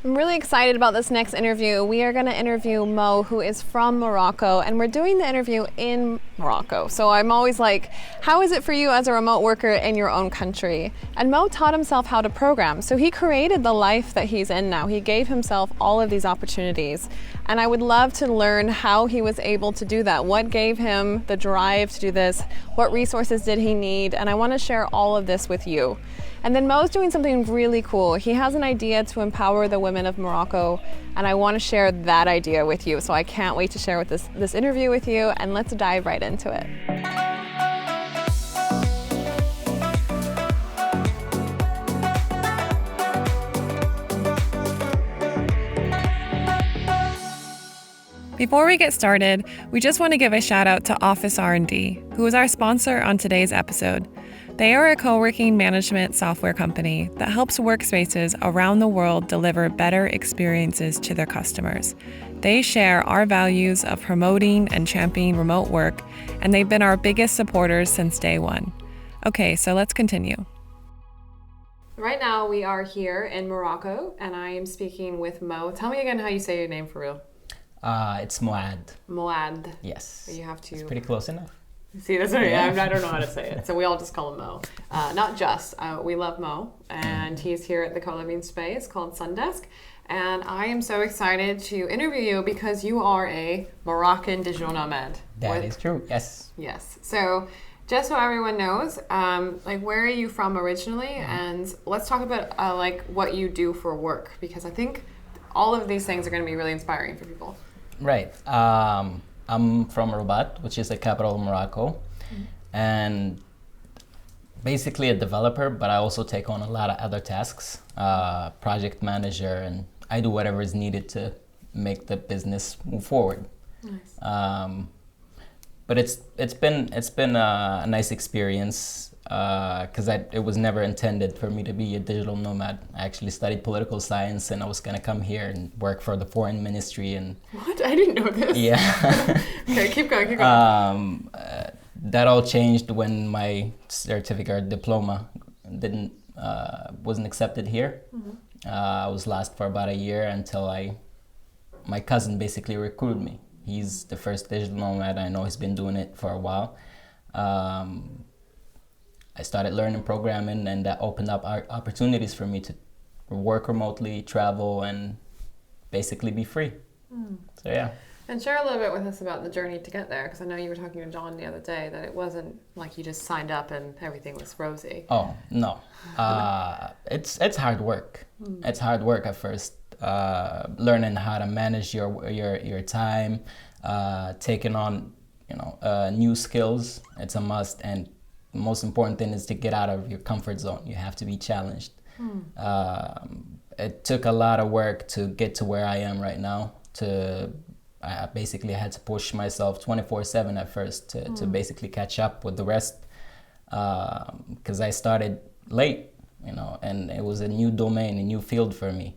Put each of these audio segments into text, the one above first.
I'm really excited about this next interview. We are going to interview Mo, who is from Morocco, and we're doing the interview in Morocco. So I'm always like, how is it for you as a remote worker in your own country? And Mo taught himself how to program. So he created the life that he's in now. He gave himself all of these opportunities. And I would love to learn how he was able to do that. What gave him the drive to do this? What resources did he need? And I want to share all of this with you. And then Mo's doing something really cool. He has an idea to empower the women of Morocco, and I want to share that idea with you. So I can't wait to share with this interview with you, and let's dive right into it. Before we get started, we just want to give a shout out to Office R&D, who is our sponsor on today's episode. They are a co-working management software company that helps workspaces around the world deliver better experiences to their customers. They share our values of promoting and championing remote work, and they've been our biggest supporters since day one. Okay, so let's continue. Right now we are here in Morocco, and I am speaking with Mo. Tell me again how you say your name for real. It's Moad. Moad. Yes. You have to. It's pretty close enough. See, that's right. Yeah. I don't know how to say it. So we all just call him Mo. Not just. We love Mo. And he's here at the co-living space called Sundesk. And I am so excited to interview you because you are a Moroccan digital nomad. That is true. Yes. Yes. So just so everyone knows, where are you from originally? And let's talk about what you do for work, because I think all of these things are going to be really inspiring for people. Right. I'm from Rabat, which is the capital of Morocco, and basically a developer, but I also take on a lot of other tasks, project manager, and I do whatever is needed to make the business move forward. Nice. But it's been a nice experience because it was never intended for me to be a digital nomad. I actually studied political science, and I was gonna come here and work for the foreign ministry. And what? I didn't know this. Yeah. Okay, keep going. That all changed when my certificate or diploma wasn't accepted here. Mm-hmm. I was lost for about a year until my cousin basically recruited me. He's the first digital nomad I know. He's been doing it for a while. I started learning programming, and that opened up opportunities for me to work remotely, travel, and basically be free. So yeah. And share a little bit with us about the journey to get there, because I know you were talking to John the other day that it wasn't like you just signed up and everything was rosy. Oh, no. It's hard work. It's hard work at first. Learning how to manage your time, taking on new skills. It's a must, and the most important thing is to get out of your comfort zone. You have to be challenged. It took a lot of work to get to where I am right now. I basically had to push myself 24/7 at first to basically catch up with the rest, because I started late, and it was a new domain, a new field for me.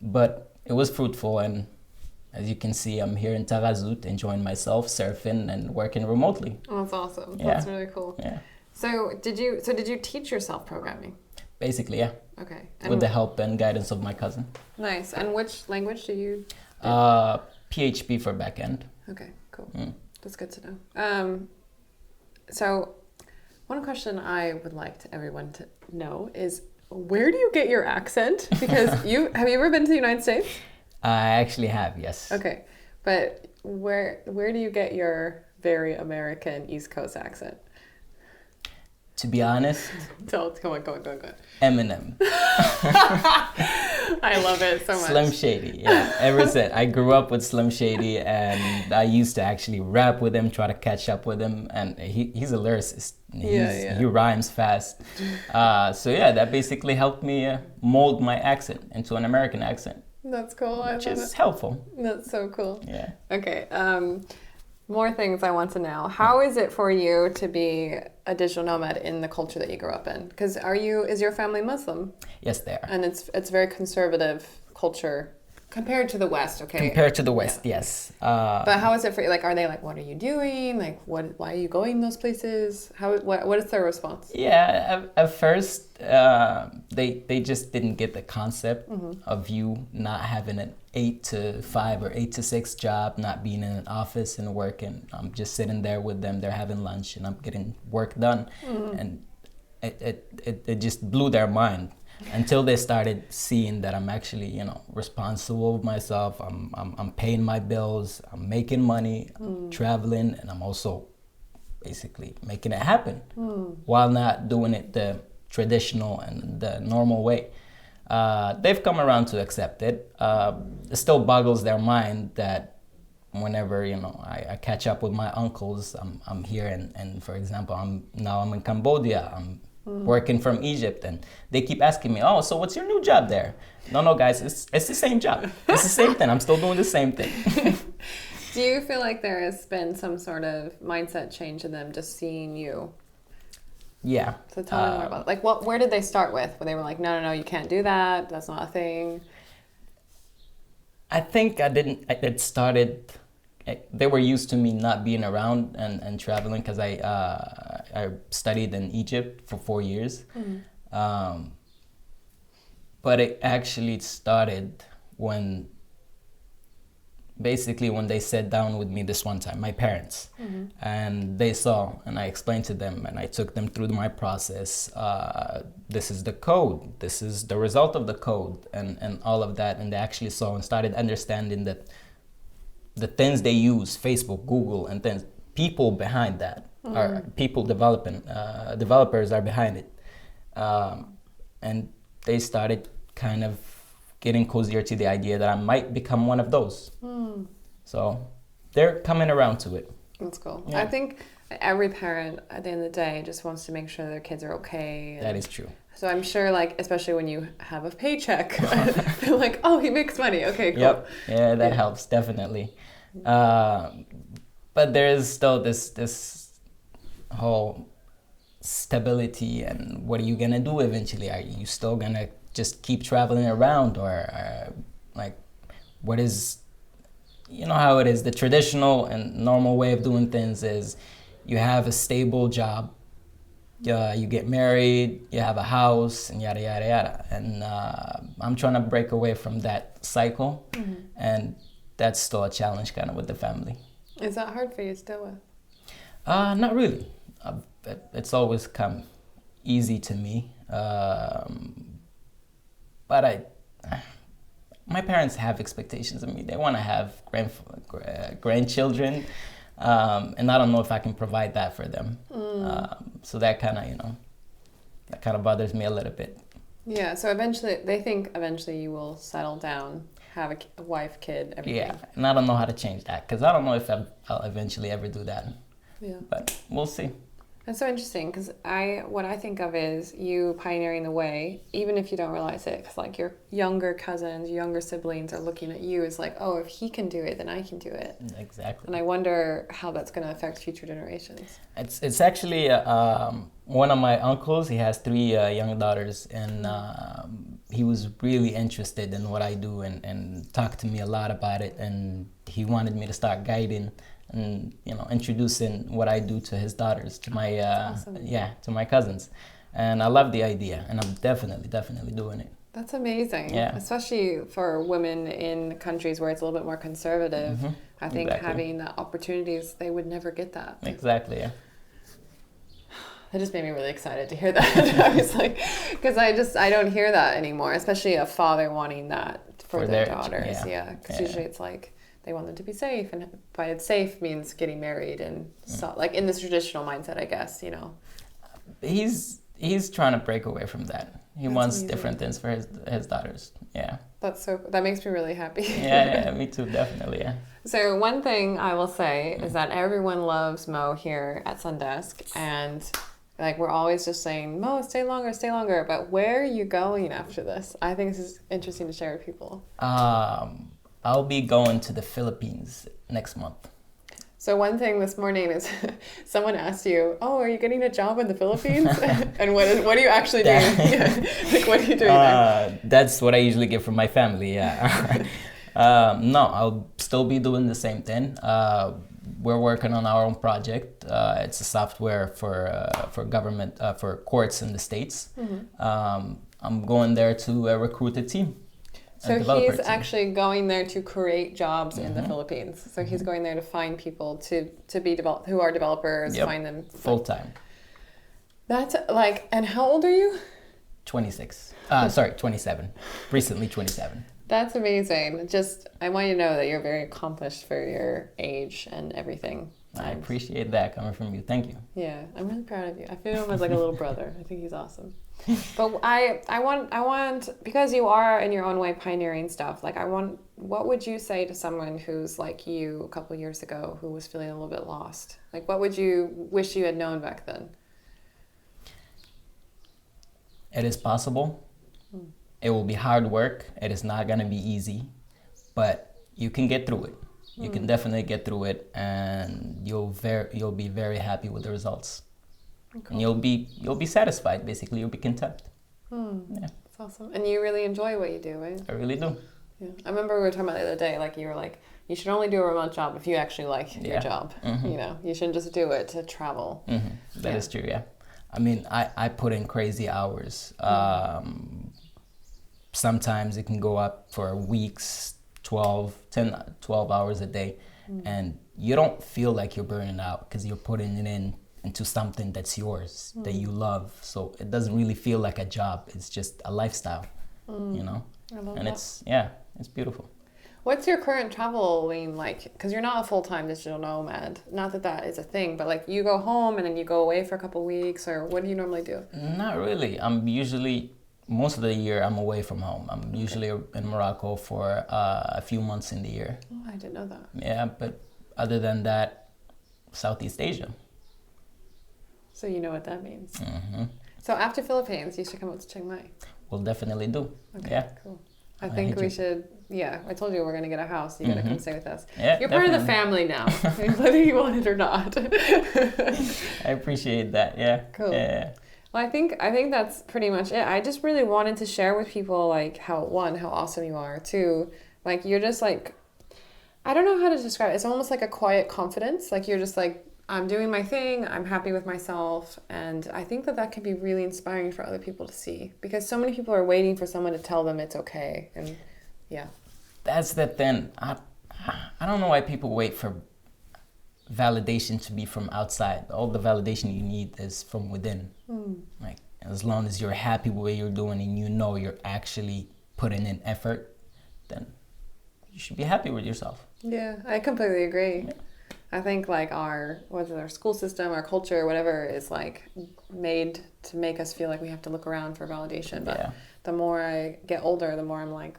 But it was fruitful, and as you can see, I'm here in Tarazout enjoying myself, surfing and working remotely. Oh, that's awesome. Yeah. That's really cool. Yeah. So did you teach yourself programming? Basically, yeah. Okay. With the help and guidance of my cousin. Nice. And which language do you do? PHP for backend. Okay, cool. That's good to know. So one question I would like everyone to know is, where do you get your accent? Because have you ever been to the United States? I actually have, yes. Okay, but where do you get your very American East Coast accent? To be honest, come on. Eminem. I love it so much. Slim Shady, yeah. Ever since I grew up with Slim Shady, and I used to actually rap with him, try to catch up with him, and he's a lyricist. He rhymes fast. So yeah, that basically helped me mold my accent into an American accent. That's cool. Which is helpful. That's so cool. Yeah. Okay. More things I want to know. How is it for you to be a digital nomad in the culture that you grew up in? Because is your family Muslim? Yes, they are. And it's very conservative culture Compared to the West, okay. Compared to the West, yes. But how is it for you? Like, are they like, what are you doing? Like, why are you going those places? What is their response? Yeah, at first, they just didn't get the concept of you not having an 8 to 5 or 8 to 6 job, not being in an office and working. I'm just sitting there with them. They're having lunch and I'm getting work done. And it just blew their mind. Until they started seeing that I'm actually, you know, responsible of myself. I'm paying my bills. I'm making money. I'm traveling, and I'm also basically making it happen while not doing it the traditional and the normal way. They've come around to accept it. It still boggles their mind that whenever, you know, I catch up with my uncles, I'm here, and for example, I'm in Cambodia. I'm working from Egypt, and they keep asking me, oh, so what's your new job there? No, guys, it's the same job. It's the same thing. I'm still doing the same thing. Do you feel like there has been some sort of mindset change in them just seeing you? Yeah. So tell me more about it. Like, where did they start with? Where they were like, no, you can't do that. That's not a thing. I think it started, they were used to me not being around and traveling because I studied in Egypt for 4 years. But it actually started when they sat down with me this one time, my parents, and they saw, and I explained to them, and I took them through my process. This is the code, this is the result of the code, and all of that, and they actually saw and started understanding that the things they use, Facebook, Google, and things, people behind that are people developers are behind it, and they started kind of getting cozier to the idea that I might become one of those. So they're coming around to it. That's cool. Yeah. I think every parent at the end of the day just wants to make sure their kids are okay. That is true. So I'm sure, like, especially when you have a paycheck, they're like, oh, he makes money. Okay, cool. Yep. Yeah, that helps, definitely. But there is still this whole stability, and what are you gonna do eventually? Are you still gonna just keep traveling around, or like, what is, you know how it is, the traditional and normal way of doing things is you have a stable job, you get married, you have a house, and yada yada yada, and I'm trying to break away from that cycle, and that's still a challenge kind of with the family. Is that hard for you to deal with? Not really. It's always come easy to me. But my parents have expectations of me. They want to have grandchildren, and I don't know if I can provide that for them. So that kind of bothers me a little bit. Yeah. So they think eventually you will settle down, have a wife, kid, everything. Yeah, and I don't know how to change that because I don't know if I'll eventually ever do that. Yeah. But we'll see. That's so interesting because what I think of is you pioneering the way, even if you don't realize it, because like your younger cousins, younger siblings are looking at you as like, oh, if he can do it, then I can do it. Exactly. And I wonder how that's going to affect future generations. It's actually one of my uncles. He has 3 young daughters, and he was really interested in what I do and talked to me a lot about it, and he wanted me to start guiding and, you know, introducing what I do to his daughters, to my awesome. to my cousins, and I love the idea, and I'm definitely doing it. That's amazing. Yeah. Especially for women in countries where it's a little bit more conservative. I think having the opportunities, they would never get that. Exactly. Yeah. That just made me really excited to hear that. I was like, because I don't hear that anymore, especially a father wanting that for their daughters. Yeah. Because usually it's like, they want them to be safe, and by safe means getting married, and so, like in this traditional mindset, I guess, you know. He's trying to break away from that. He wants amazing. different things for his daughters. Yeah. That makes me really happy. Yeah, me too, definitely. Yeah. So one thing I will say is that everyone loves Mo here at Sundesk, and like we're always just saying, Mo, stay longer. But where are you going after this? I think this is interesting to share with people. I'll be going to the Philippines next month. So one thing this morning is someone asked you, oh, are you getting a job in the Philippines? And what are you actually doing? Like, what are you doing there? That's what I usually get from my family, yeah. No, I'll still be doing the same thing. We're working on our own project. It's a software for government, for courts in the States. I'm going there to recruit a team. So he's actually going there to create jobs in the Philippines. So he's going there to find people to be who are developers, find them full time. That's like, and how old are you? 26. Sorry, 27. Recently 27. That's amazing. Just, I want you to know that you're very accomplished for your age and everything. I appreciate that coming from you. Thank you. Yeah, I'm really proud of you. I feel him as like a little brother. I think he's awesome. But I want, because you are in your own way pioneering stuff, like what would you say to someone who's like you a couple years ago who was feeling a little bit lost? Like what would you wish you had known back then? It is possible. It will be hard work. It is not going to be easy, but you can get through it. You can definitely get through it, and you'll be very happy with the results. Cool. And you'll be satisfied. Basically, you'll be content. Yeah, that's awesome. And you really enjoy what you do, right? I really do. Yeah, I remember we were talking about the other day. Like you were like, you should only do a remote job if you actually like your job. You know, you shouldn't just do it to travel. That is true. Yeah. I mean, I put in crazy hours. Sometimes it can go up for weeks, 12 hours a day. And you don't feel like you're burning out because you're putting it into something that's yours, that you love. So it doesn't really feel like a job. It's just a lifestyle, you know? I love and that. It's beautiful. What's your current traveling like? Because you're not a full-time digital nomad. Not that that is a thing, but like you go home and then you go away for a couple of weeks, or what do you normally do? Not really. I'm usually, most of the year I'm away from home. I'm usually in Morocco for a few months in the year. Oh, I didn't know that. Yeah, but other than that, Southeast Asia. So you know what that means. So after Philippines, you should come up to Chiang Mai. We'll definitely do. Okay, yeah. Cool. I think we should, I told you we're going to get a house. You got to come stay with us. Yeah, you're part of the family now, whether you want it or not. I appreciate that, yeah. Cool. Yeah. Well, I think that's pretty much it. I just really wanted to share with people, like, how awesome you are. Two, like, you're just, like, I don't know how to describe it. It's almost like a quiet confidence. Like, you're just, like, I'm doing my thing, I'm happy with myself, and I think that can be really inspiring for other people to see, because so many people are waiting for someone to tell them it's okay, and yeah. That's the thing. I don't know why people wait for validation to be from outside. All the validation you need is from within. Like, as long as you're happy with what you're doing and you know you're actually putting in effort, then you should be happy with yourself. Yeah, I completely agree. Yeah. I think like our school system, our culture, whatever is like made to make us feel like we have to look around for validation. But the more I get older, the more I'm like,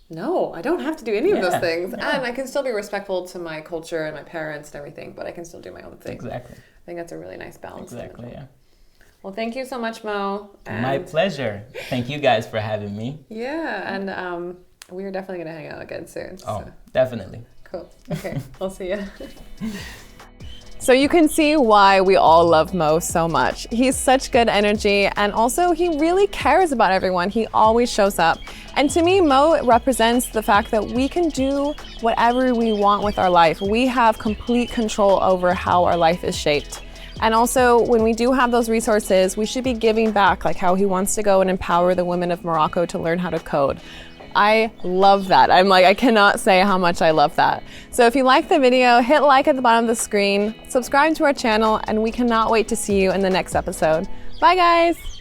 no, I don't have to do any of those things. Yeah. And I can still be respectful to my culture and my parents and everything, but I can still do my own thing. Exactly. I think that's a really nice balance. Exactly, yeah. Well, thank you so much, Mo. My pleasure. Thank you guys for having me. Yeah, and we are definitely going to hang out again soon. Oh, definitely. Cool. Okay, I'll see you. So you can see why we all love Mo so much. He's such good energy, and also he really cares about everyone. He always shows up. And to me, Mo represents the fact that we can do whatever we want with our life. We have complete control over how our life is shaped. And also, when we do have those resources, we should be giving back, like how he wants to go and empower the women of Morocco to learn how to code. I love that. I cannot say how much I love that. So if you like the video, hit like at the bottom of the screen, subscribe to our channel, and we cannot wait to see you in the next episode. Bye guys.